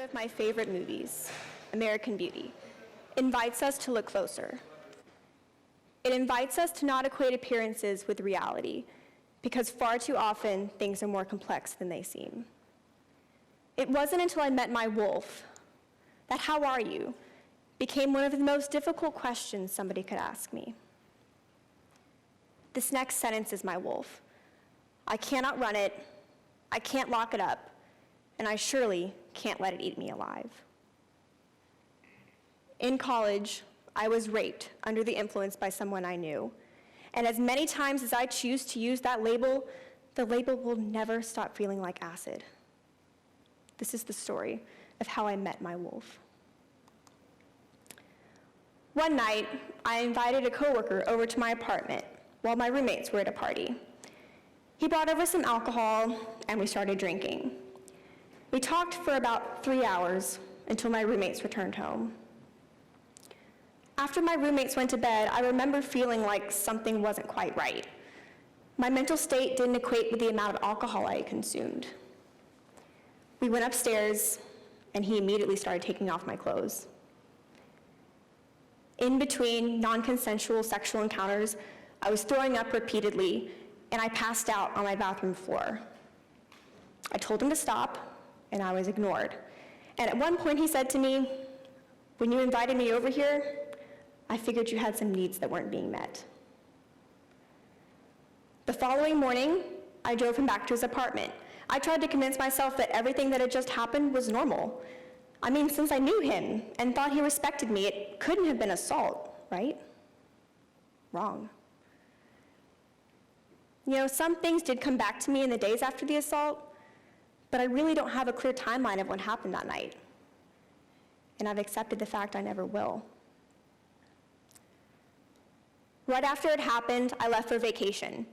One of my favorite movies, American Beauty, invites us to look closer. It invites us to not equate appearances with reality, because far too often things are more complex than they seem. It wasn't until I met my wolf that "how are you" became one of the most difficult questions somebody could ask me. This next sentence is my wolf. I can't outrun it, I can't lock it up, and I surely can't let it eat me alive. In college, I was raped under the influence by someone I knew. And as many times as I choose to use that label, the label will never stop feeling like acid. This is the story of how I met my wolf. One night, I invited a coworker over to my apartment while my roommates were at a party. He brought over some alcohol, and we started drinking. We talked for about 3 hours until my roommates returned home. After my roommates went to bed, I remember feeling like something wasn't quite right. My mental state didn't equate with the amount of alcohol I had consumed. We went upstairs, and he immediately started taking off my clothes. In between non-consensual sexual encounters, I was throwing up repeatedly, and I passed out on my bathroom floor. I told him to stop, and I was ignored. And at one point he said to me, "When you invited me over here, I figured you had some needs that weren't being met." The following morning, I drove him back to his apartment. I tried to convince myself that everything that had just happened was normal. I mean, since I knew him and thought he respected me, it couldn't have been assault, right? Wrong. You know, some things did come back to me in the days after the assault, but I really don't have a clear timeline of what happened that night. And I've accepted the fact I never will. Right after it happened, I left for vacation.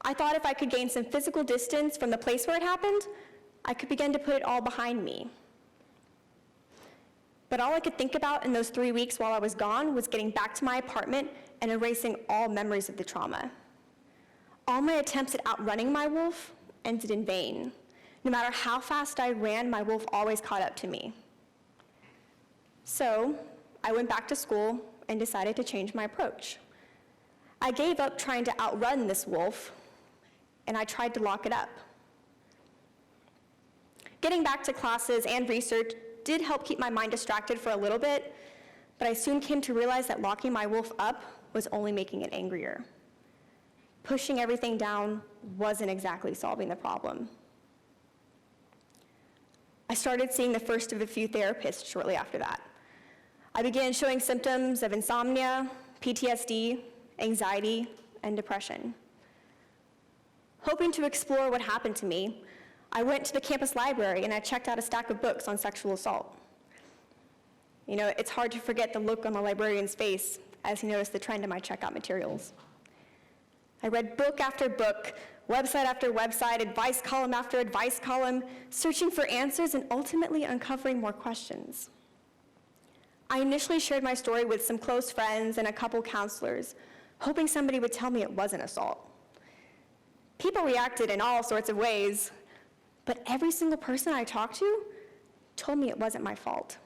I thought if I could gain some physical distance from the place where it happened, I could begin to put it all behind me. But all I could think about in those 3 weeks while I was gone was getting back to my apartment and erasing all memories of the trauma. All my attempts at outrunning my wolf ended in vain. No matter how fast I ran, my wolf always caught up to me. So I went back to school and decided to change my approach. I gave up trying to outrun this wolf, and I tried to lock it up. Getting back to classes and research did help keep my mind distracted for a little bit, but I soon came to realize that locking my wolf up was only making it angrier. Pushing everything down wasn't exactly solving the problem. I started seeing the first of a few therapists shortly after that. I began showing symptoms of insomnia, PTSD, anxiety, and depression. Hoping to explore what happened to me, I went to the campus library and I checked out a stack of books on sexual assault. You know, it's hard to forget the look on the librarian's face as he noticed the trend in my checkout materials. I read book after book, website after website, advice column after advice column, searching for answers and ultimately uncovering more questions. I initially shared my story with some close friends and a couple counselors, hoping somebody would tell me it wasn't assault. People reacted in all sorts of ways, but every single person I talked to told me it wasn't my fault.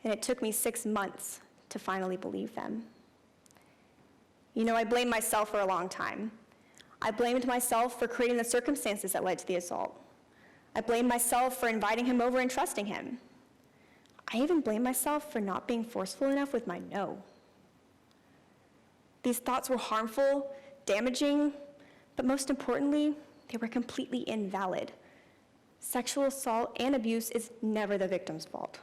And it took me 6 months to finally believe them. You know, I blamed myself for a long time. I blamed myself for creating the circumstances that led to the assault. I blamed myself for inviting him over and trusting him. I even blamed myself for not being forceful enough with my no. These thoughts were harmful, damaging, but most importantly, they were completely invalid. Sexual assault and abuse is never the victim's fault.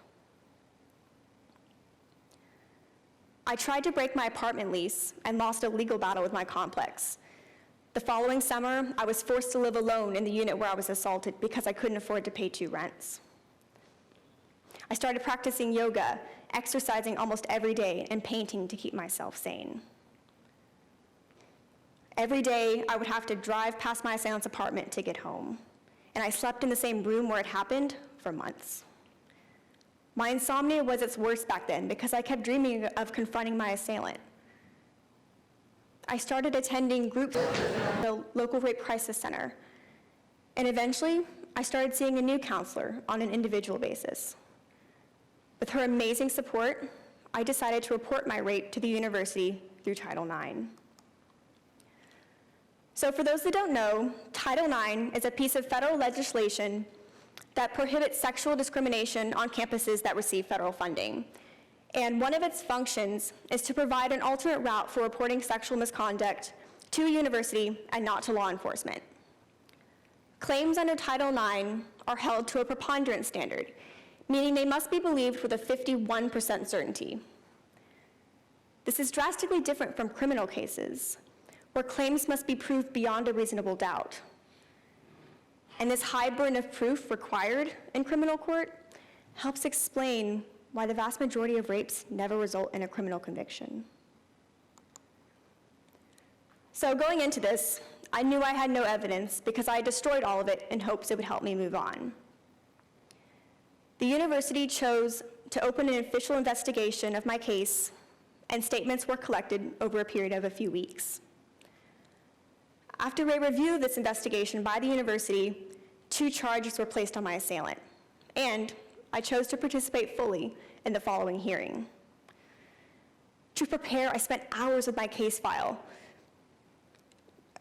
I tried to break my apartment lease and lost a legal battle with my complex. The following summer, I was forced to live alone in the unit where I was assaulted because I couldn't afford to pay 2 rents. I started practicing yoga, exercising almost every day, and painting to keep myself sane. Every day, I would have to drive past my assailant's apartment to get home, and I slept in the same room where it happened for months. My insomnia was its worst back then because I kept dreaming of confronting my assailant. I started attending groups at the local rape crisis center, and eventually, I started seeing a new counselor on an individual basis. With her amazing support, I decided to report my rape to the university through Title IX. So for those that don't know, Title IX is a piece of federal legislation that prohibits sexual discrimination on campuses that receive federal funding. And one of its functions is to provide an alternate route for reporting sexual misconduct to a university and not to law enforcement. Claims under Title IX are held to a preponderance standard, meaning they must be believed with a 51% certainty. This is drastically different from criminal cases, where claims must be proved beyond a reasonable doubt. And this high burden of proof required in criminal court helps explain why the vast majority of rapes never result in a criminal conviction. So going into this, I knew I had no evidence because I destroyed all of it in hopes it would help me move on. The university chose to open an official investigation of my case, and statements were collected over a period of a few weeks. After a review of this investigation by the university, 2 charges were placed on my assailant, and I chose to participate fully in the following hearing. To prepare, I spent hours with my case file,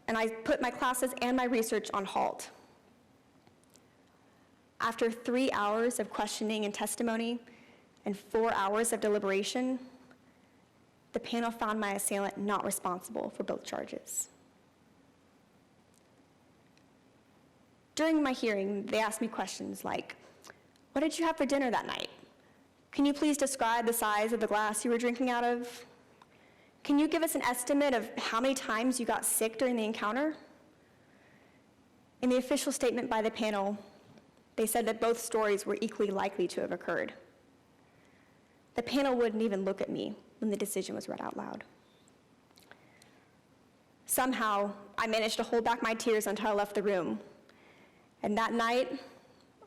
and I put my classes and my research on halt. After 3 hours of questioning and testimony and 4 hours of deliberation, the panel found my assailant not responsible for both charges. During my hearing, they asked me questions like, what did you have for dinner that night? Can you please describe the size of the glass you were drinking out of? Can you give us an estimate of how many times you got sick during the encounter? In the official statement by the panel, they said that both stories were equally likely to have occurred. The panel wouldn't even look at me when the decision was read out loud. Somehow, I managed to hold back my tears until I left the room. And that night,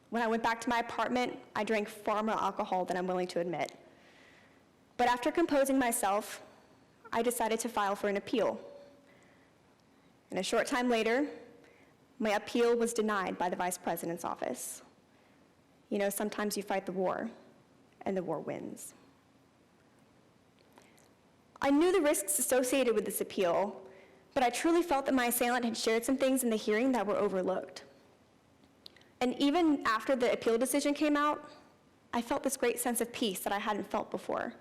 when I went back to my apartment, I drank far more alcohol than I'm willing to admit. But after composing myself, I decided to file for an appeal. And a short time later, my appeal was denied by the Vice President's office. You know, sometimes you fight the war, and the war wins. I knew the risks associated with this appeal, but I truly felt that my assailant had shared some things in the hearing that were overlooked. And even after the appeal decision came out, I felt this great sense of peace that I hadn't felt before.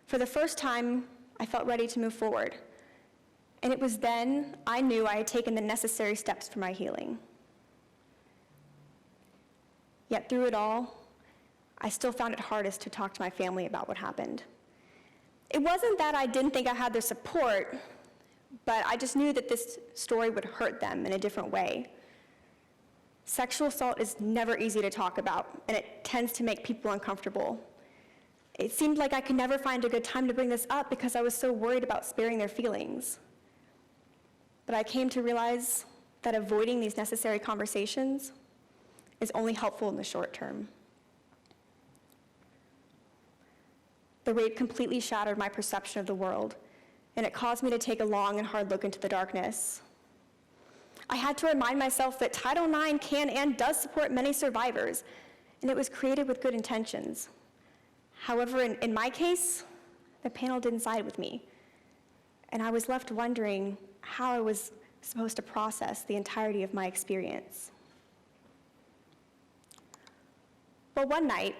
For the first time, I felt ready to move forward. And it was then I knew I had taken the necessary steps for my healing. Yet through it all, I still found it hardest to talk to my family about what happened. It wasn't that I didn't think I had their support, but I just knew that this story would hurt them in a different way. Sexual assault is never easy to talk about, and it tends to make people uncomfortable. It seemed like I could never find a good time to bring this up because I was so worried about sparing their feelings. But I came to realize that avoiding these necessary conversations is only helpful in the short term. The rape completely shattered my perception of the world, and it caused me to take a long and hard look into the darkness. I had to remind myself that Title IX can and does support many survivors, and it was created with good intentions. However, in my case, the panel didn't side with me, and I was left wondering how I was supposed to process the entirety of my experience. Well, one night,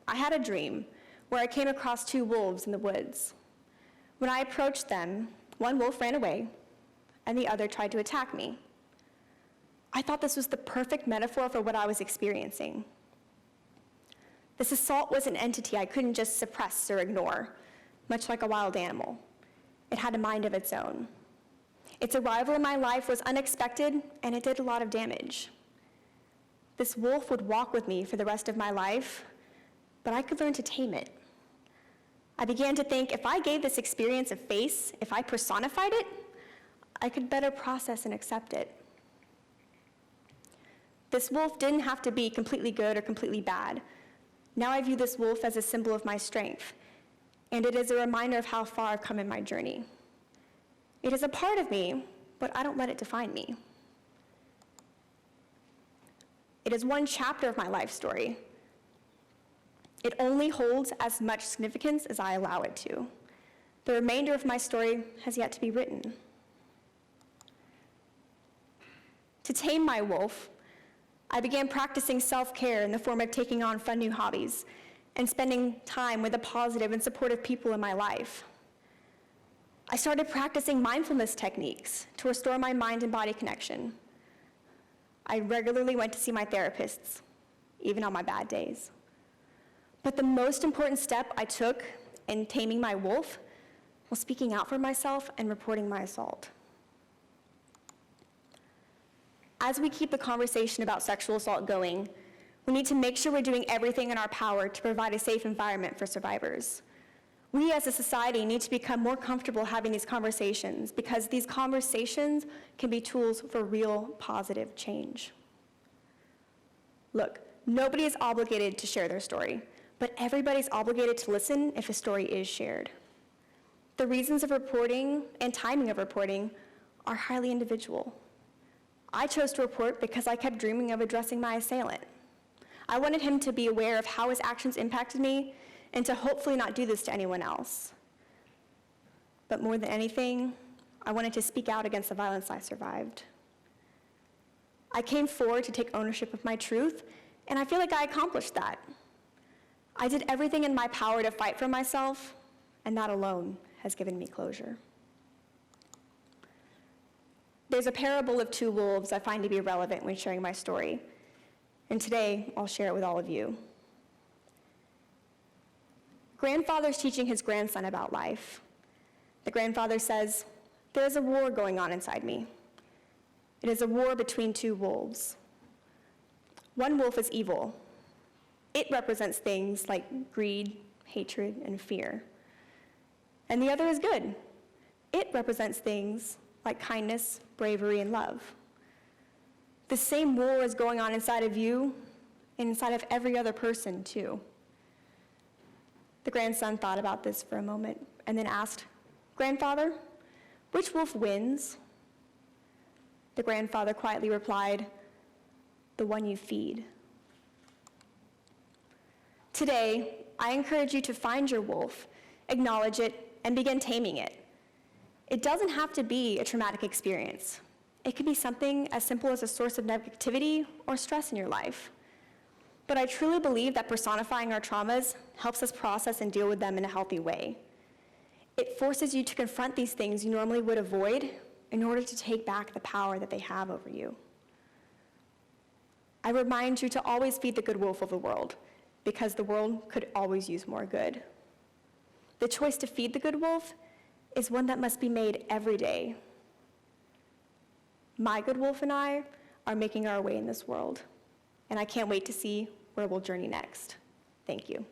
I had a dream where I came across 2 wolves in the woods. When I approached them, one wolf ran away, and the other tried to attack me. I thought this was the perfect metaphor for what I was experiencing. This assault was an entity I couldn't just suppress or ignore, much like a wild animal. It had a mind of its own. Its arrival in my life was unexpected, and it did a lot of damage. This wolf would walk with me for the rest of my life, but I could learn to tame it. I began to think if I gave this experience a face, if I personified it, I could better process and accept it. This wolf didn't have to be completely good or completely bad. Now I view this wolf as a symbol of my strength, and it is a reminder of how far I've come in my journey. It is a part of me, but I don't let it define me. It is one chapter of my life story. It only holds as much significance as I allow it to. The remainder of my story has yet to be written. To tame my wolf, I began practicing self-care in the form of taking on fun new hobbies and spending time with the positive and supportive people in my life. I started practicing mindfulness techniques to restore my mind and body connection. I regularly went to see my therapists, even on my bad days. But the most important step I took in taming my wolf was speaking out for myself and reporting my assault. As we keep the conversation about sexual assault going, we need to make sure we're doing everything in our power to provide a safe environment for survivors. We as a society need to become more comfortable having these conversations because these conversations can be tools for real positive change. Look, nobody is obligated to share their story, but everybody's obligated to listen if a story is shared. The reasons of reporting and timing of reporting are highly individual. I chose to report because I kept dreaming of addressing my assailant. I wanted him to be aware of how his actions impacted me and to hopefully not do this to anyone else. But more than anything, I wanted to speak out against the violence I survived. I came forward to take ownership of my truth, and I feel like I accomplished that. I did everything in my power to fight for myself, and that alone has given me closure. There's a parable of two wolves I find to be relevant when sharing my story, and today I'll share it with all of you. Grandfather's teaching his grandson about life. The grandfather says, "There is a war going on inside me. It is a war between two wolves. One wolf is evil. It represents things like greed, hatred, and fear. And the other is good. It represents things like kindness, bravery, and love. The same war is going on inside of you and inside of every other person, too." The grandson thought about this for a moment and then asked, "Grandfather, which wolf wins?" The grandfather quietly replied, "The one you feed." Today, I encourage you to find your wolf, acknowledge it, and begin taming it. It doesn't have to be a traumatic experience. It could be something as simple as a source of negativity or stress in your life. But I truly believe that personifying our traumas helps us process and deal with them in a healthy way. It forces you to confront these things you normally would avoid in order to take back the power that they have over you. I remind you to always feed the good wolf of the world, because the world could always use more good. The choice to feed the good wolf is one that must be made every day. My good wolf and I are making our way in this world, and I can't wait to see where we'll journey next. Thank you.